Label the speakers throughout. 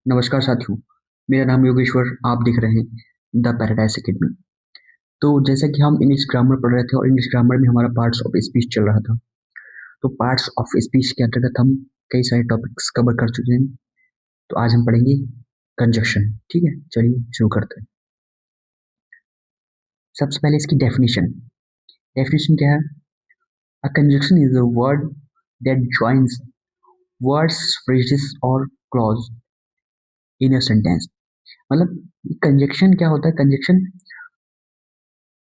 Speaker 1: नमस्कार साथियों। मेरा नाम योगेश्वर। आप देख रहे हैं द पैराडाइज एकेडमी। तो जैसा कि हम इंग्लिश ग्रामर पढ़ रहे थे और इंग्लिश ग्रामर में हमारा पार्ट्स ऑफ स्पीच चल रहा था, तो पार्ट्स ऑफ स्पीच के अंतर्गत हम कई सारे टॉपिक्स कवर कर चुके हैं। तो आज हम पढ़ेंगे कंजक्शन। ठीक है, चलिए शुरू करते हैं। सबसे पहले इसकी डेफिनेशन। डेफिनेशन क्या है? A conjunction is a word that joins words, phrases और क्लॉज इन अ सेंटेंस। मतलब कंजक्शन क्या होता है? Conjunction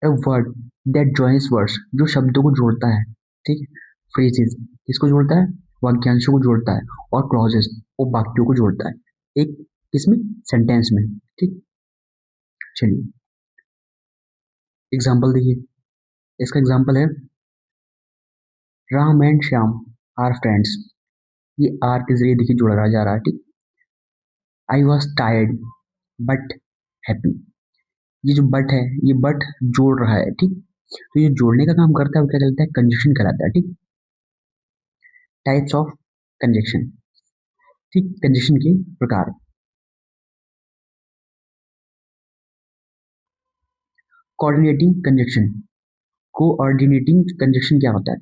Speaker 1: A word that joins words, जो शब्दों को जोड़ता है। ठीक है। phrases किसको जोड़ता है? वाक्यांशों को जोड़ता है। और clauses वो वाक्यों को जोड़ता है एक किसमें? सेंटेंस में। ठीक। चलिए एग्जाम्पल देखिए। इसका एग्जाम्पल है Ram and Shyam are friends. ये आर के जरिए देखिए जोड़ा जा रहा है। ठीक। I was tired but happy. ये जो बट है, ये बट जोड़ रहा है। ठीक। तो ये जोड़ने का काम करता है, वो क्या कहलाता है? कंजक्शन कहलाता है। ठीक। Types of conjunction. ठीक, कंजक्शन के प्रकार। Coordinating conjunction. कोऑर्डिनेटिंग कंजक्शन क्या होता है?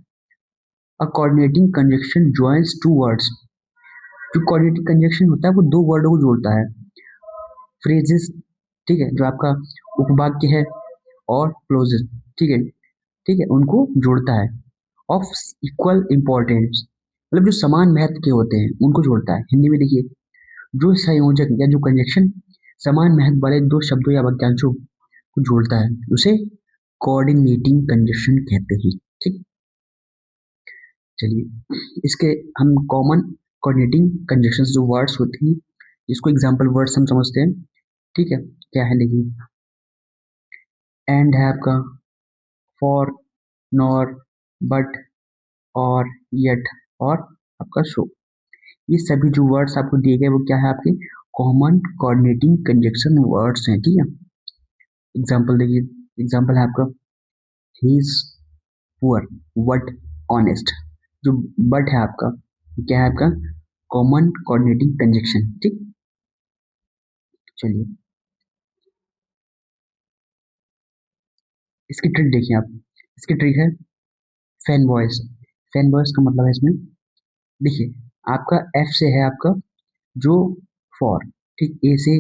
Speaker 1: A coordinating conjunction joins two words. जो कोऑर्डिनेटिंग कंजक्शन होता है वो दो वर्डों को जोड़ता है। फ्रेजेस, ठीक है, जो आपका उपवाक्य है, और क्लोजेस, ठीक है, ठीक है, उनको जोड़ता है। ऑफ इक्वल इम्पोर्टेंस, मतलब जो समान महत्व के होते हैं उनको जोड़ता है। हिंदी में देखिए, जो संयोजक या जो कंजक्शन समान महत्व वाले दो शब्दों या वाक्यांशों को जोड़ता है उसे कोऑर्डिनेटिंग कंजक्शन कहते हैं। ठीक। चलिए इसके हम कॉमन कोऑर्डिनेटिंग कंजक्शंस जो वर्ड्स होती हैं, इसको एग्जांपल वर्ड्स हम समझते हैं। ठीक है, क्या है देखिए। एंड है आपका, फॉर, नॉर, बट, और, येट, और आपका शो। ये सभी जो वर्ड्स आपको दिए गए वो क्या है? आपके कॉमन कोऑर्डिनेटिंग कंजक्शन वर्ड्स हैं। ठीक है। एग्जांपल देखिए। एग्जांपल है आपका he is poor but honest. जो बट है आपका, वो क्या है? आपका कॉमन कोऑर्डिनेटिंग कंजक्शन। ठीक। चलिए इसकी ट्रिक देखिए आप। इसकी ट्रिक है फैन वॉइस। फैन वॉइस का मतलब है इसमें, देखिए, आपका एफ से है आपका जो फॉर, ठीक, ए से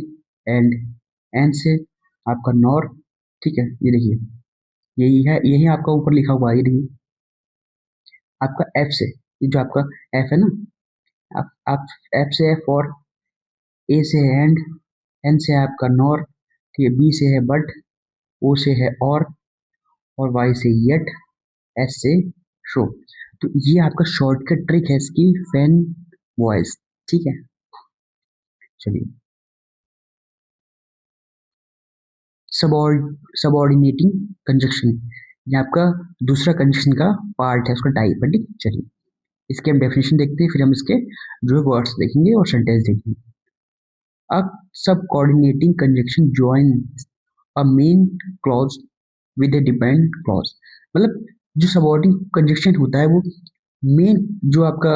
Speaker 1: एंड, एन से आपका नॉर। ठीक है, ये देखिए, यही है, यही आपका ऊपर लिखा हुआ है। ये देखिए आपका एफ से, ये जो आपका एफ है ना, आप एफ से है फॉर, ए से है एंड, एन से है आपका नॉर, ठीक है, बी से है बट, ओ से है और वाई से येट, एस से शो। तो ये आपका शॉर्टकट ट्रिक है इसकी, फैन वॉइस। ठीक है। चलिए सबऑर्डिनेटिंग कंजक्शन, ये आपका दूसरा कंजक्शन का पार्ट है, उसका टाइप है। ठीक। चलिए इसके हम डेफिनेशन देखते हैं, फिर हम इसके जो वर्ड्स देखेंगे और सेंटेंस देखेंगे। अब सब coordinating conjunction join a main clause with A depend clause. मतलब जो सबऑर्डिनेट कंजक्शन होता है वो मेन जो आपका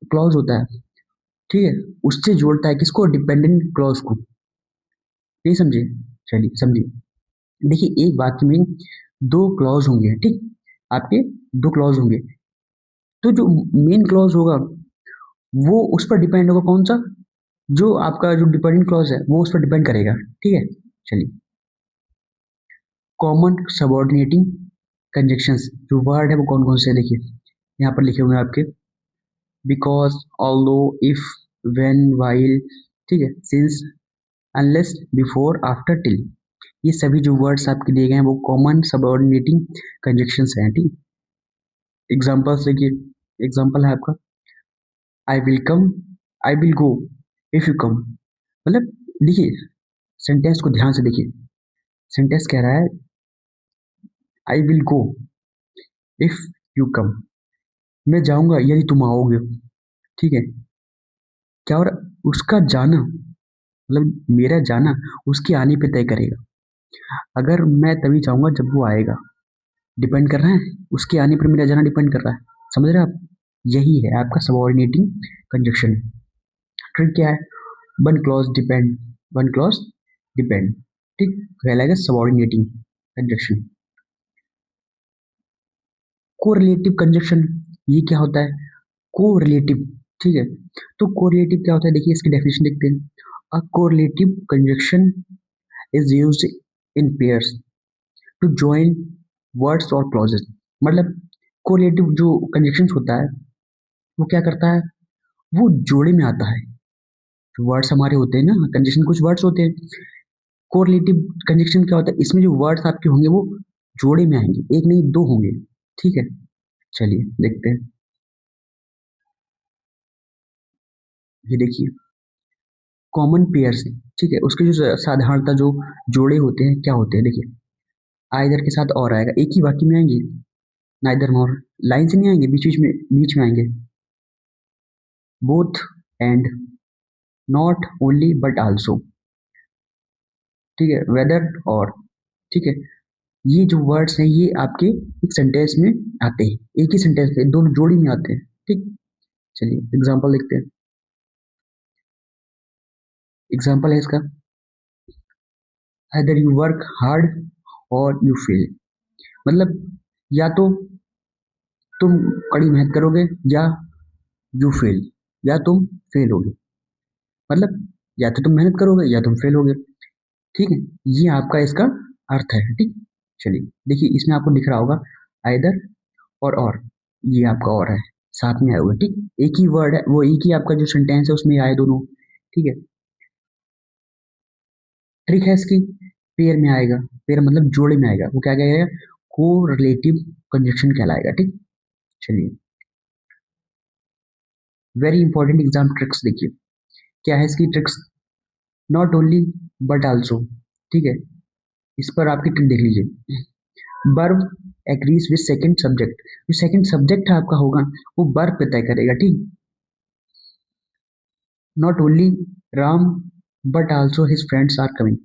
Speaker 1: क्लॉज होता है, ठीक है, उससे जोड़ता है किसको? डिपेंडेंट क्लॉज को। नहीं समझे? चलिए समझिए। देखिए एक वाक्य में दो क्लॉज होंगे। ठीक। आपके दो क्लॉज होंगे, तो जो मेन क्लॉज होगा वो उस पर डिपेंड होगा। कौन सा? जो आपका जो डिपेंडेंट क्लॉज है वो उस पर डिपेंड करेगा। ठीक है। चलिए कॉमन सबऑर्डिनेटिंग कंजक्शंस जो वर्ड है वो कौन कौन से हैं? देखिए यहाँ पर लिखे हुए हैं आपके, because, although, if, when, while, ठीक है, since, unless, before, after, till. ये सभी जो वर्ड्स आपके दिए गए हैं वो कॉमन सबऑर्डिनेटिंग कंजक्शंस हैं। ठीक। एग्जांपल्स देखिए। एग्जांपल है आपका I will come, I will go, if you come. मतलब देखिए सेंटेंस को ध्यान से देखिए। सेंटेंस कह रहा है I will go if you come. मैं जाऊंगा यदि तुम आओगे। ठीक है। क्या? और उसका जाना, मतलब मेरा जाना उसके आने पे तय करेगा। अगर मैं तभी जाऊंगा जब वो आएगा। डिपेंड कर रहा है, उसके आने पर मेरा जाना डिपेंड कर रहा है। समझ रहे हैं आप? यही है आपका सबऑर्डिनेटिंग कंजक्शन। ट्रिक क्या है? One clause depend, one clause depend, ठीक, कहलाएगा सबऑर्डिनेटिंग कंजक्शन। कोरिलेटिव कंजक्शन, ये क्या होता है? कोरिलेटिव, ठीक है। तो कोरिलेटिव क्या होता है, देखिए इसकी डेफिनेशन देखते हैं। A correlative conjunction is used in pairs to join words और क्लॉजेस। मतलब कोरिलेटिव जो कंजक्शन होता है वो क्या करता है, वो जोड़े में आता है। जो वर्ड्स हमारे होते हैं ना, कंजक्शन कुछ वर्ड्स होते हैं। कोरिलेटिव कंजक्शन क्या होता है, इसमें जो वर्ड्स आपके होंगे वो जोड़े में आएंगे, एक नहीं दो होंगे, ठीक है। चलिए देखते हैं, ये देखिए कॉमन पेयर्स, ठीक है, उसके जो साधारणता जो जोड़े होते हैं क्या होते हैं, देखिए आइदर के साथ और आएगा, एक ही वाक्य में आएंगे, नाइदर नॉर, लाइन से नहीं आएंगे, बीच में आएंगे, both and, not only but also, ठीक है, वेदर और, ठीक है। ये जो वर्ड्स हैं ये आपके एक सेंटेंस में आते हैं, एक ही सेंटेंस में दोनों जोड़ी में आते हैं, ठीक। चलिए एग्जांपल देखते हैं। एग्जांपल है इसका, आइदर यू वर्क हार्ड और यू फेल। मतलब या तो तुम कड़ी मेहनत करोगे या यू फेल, या तुम फेल होगे। मतलब या तो तुम मेहनत करोगे या तुम फेल होगे, ठीक है। ये आपका इसका अर्थ है, ठीक। चलिए देखिए इसमें आपको दिख रहा होगा आइदर और ये आपका और है, साथ में आए हुए, ठीक। एक ही वर्ड है, वो एक ही आपका जो सेंटेंस है उसमें आए दोनों, ठीक है। ट्रिक है इसकी, पेयर में आएगा, पेयर मतलब जोड़े में आएगा, वो क्या कहेगा, को रिलेटिव कंजक्शन कहलाएगा, ठीक। चलिए वेरी इंपॉर्टेंट एग्जाम ट्रिक्स देखिए, क्या है इसकी tricks, not only but also, ठीक है। इस पर आपकी ट्रिक देख लीजिए। Verb agrees with second subject, जो सेकंड सब्जेक्ट आपका होगा वो वर्ब पे तय करेगा, ठीक। Not only Ram but also his friends are coming,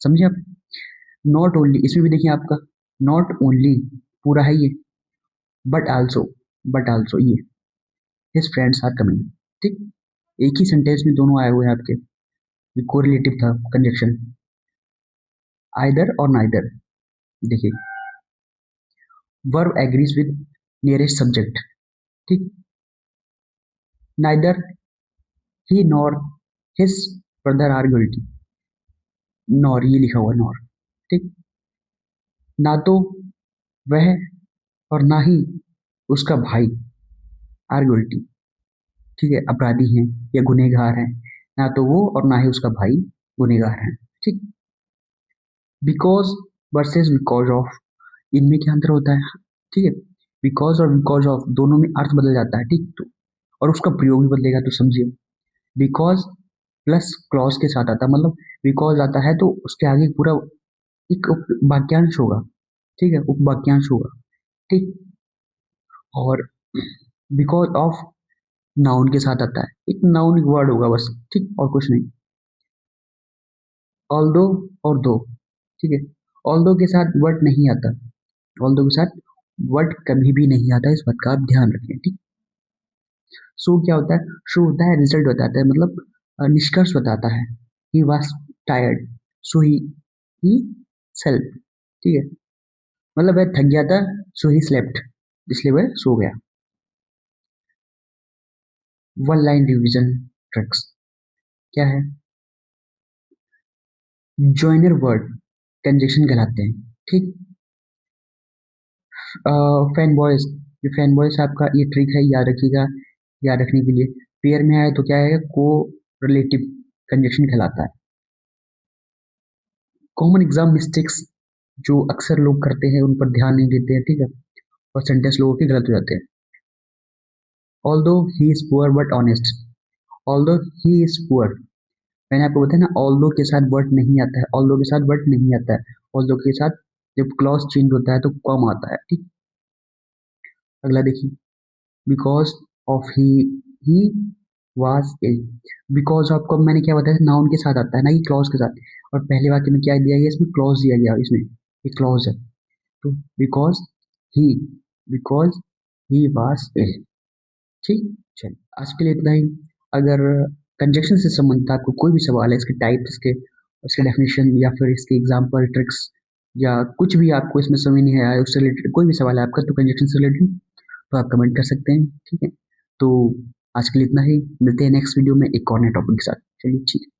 Speaker 1: समझे आप। नॉट ओनली, इसमें भी देखिए आपका नॉट ओनली पूरा है ये, बट आल्सो ये हिज फ्रेंड्स आर कमिंग, ठीक। एक ही सेंटेंस में दोनों आए हुए हैं आपके, ये कोरिलेटिव था कंजक्शन, आइदर और नाइदर। देखिए verb agrees with nearest subject, ठीक, neither he nor his brother are guilty, nor ये लिखा हुआ नॉर, ठीक। ना तो वह और ना ही उसका भाई आर गिल्टी, ठीक है, अपराधी हैं या गुनहगार हैं, ना तो वो और ना ही उसका भाई गुनहगार हैं, ठीक। बिकॉज वर्सेस बिकॉज ऑफ, इनमें क्या अंतर होता है, ठीक है। बिकॉज और बिकॉज ऑफ दोनों में अर्थ बदल जाता है, ठीक। तो और उसका प्रयोग भी बदलेगा, तो समझिए बिकॉज प्लस क्लॉज के साथ आता है, मतलब बिकॉज आता है तो उसके आगे पूरा एक वाक्यांश होगा, ठीक है, उपवाक्यांश होगा, ठीक। और बिकॉज ऑफ नाउन के साथ आता है, एक नाउन एक वर्ड होगा बस, ठीक, और कुछ नहीं। ऑल्दो और दो, ठीक है, ऑल्दो के साथ वर्ड नहीं आता, ऑल्दो के साथ वर्ड कभी भी नहीं आता, इस बात का आप ध्यान रखें, ठीक। सो क्या होता है, शो होता है रिजल्ट बताता है, मतलब निष्कर्ष बताता है। He was tired so he self, ठीक है, मतलब वह थक गया था सो ही स्लेप्ट, इसलिए वह सो गया। वन लाइन रिवीजन ट्रिक्स क्या है, जॉइनर वर्ड कंजक्शन कहलाते हैं, ठीक। फैन बॉयज, ये फैन बॉयज आपका ये ट्रिक है, याद रखिएगा, याद रखने के लिए। पेयर में आए तो क्या है, को रिलेटिव कंजक्शन कहलाता है। कॉमन एग्जाम मिस्टेक्स जो अक्सर लोग करते हैं उन पर ध्यान नहीं देते हैं, ठीक है, और सेंटेंस लोगों के गलत हो जाते हैं। Although he is poor but honest, although he is poor, मैंने आपको बताया ना, ऑल्दो के साथ वर्ड नहीं आता है, ऑल्दो के साथ वर्ड नहीं आता है, ऑल्दो के साथ जब क्लॉज चेंज होता है तो कॉम आता है, ठीक। अगला देखिए, because of he was ill, because of को मैंने क्या बताया, नाउन के साथ आता है ना, कि क्लॉज के साथ, और पहले वाक्य में क्या दिया गया, इसमें क्लॉज दिया गया, इसमें एक क्लॉज है, तो because he, because he was ill, ठीक। चलिए आज के लिए इतना ही। अगर कंजक्शन से संबंधित आपको कोई भी सवाल है, इसके टाइप, इसके डेफिनेशन या फिर इसके एग्जाम्पल, ट्रिक्स या कुछ भी आपको इसमें समझ नहीं आया, उससे रिलेटेड कोई भी सवाल है आपका तो कंजक्शन से रिलेटेड, तो आप कमेंट कर सकते हैं। ठीक है, तो आज के लिए इतना ही, मिलते हैं नेक्स्ट वीडियो में एक और नए टॉपिक के साथ। चलिए ठीक है।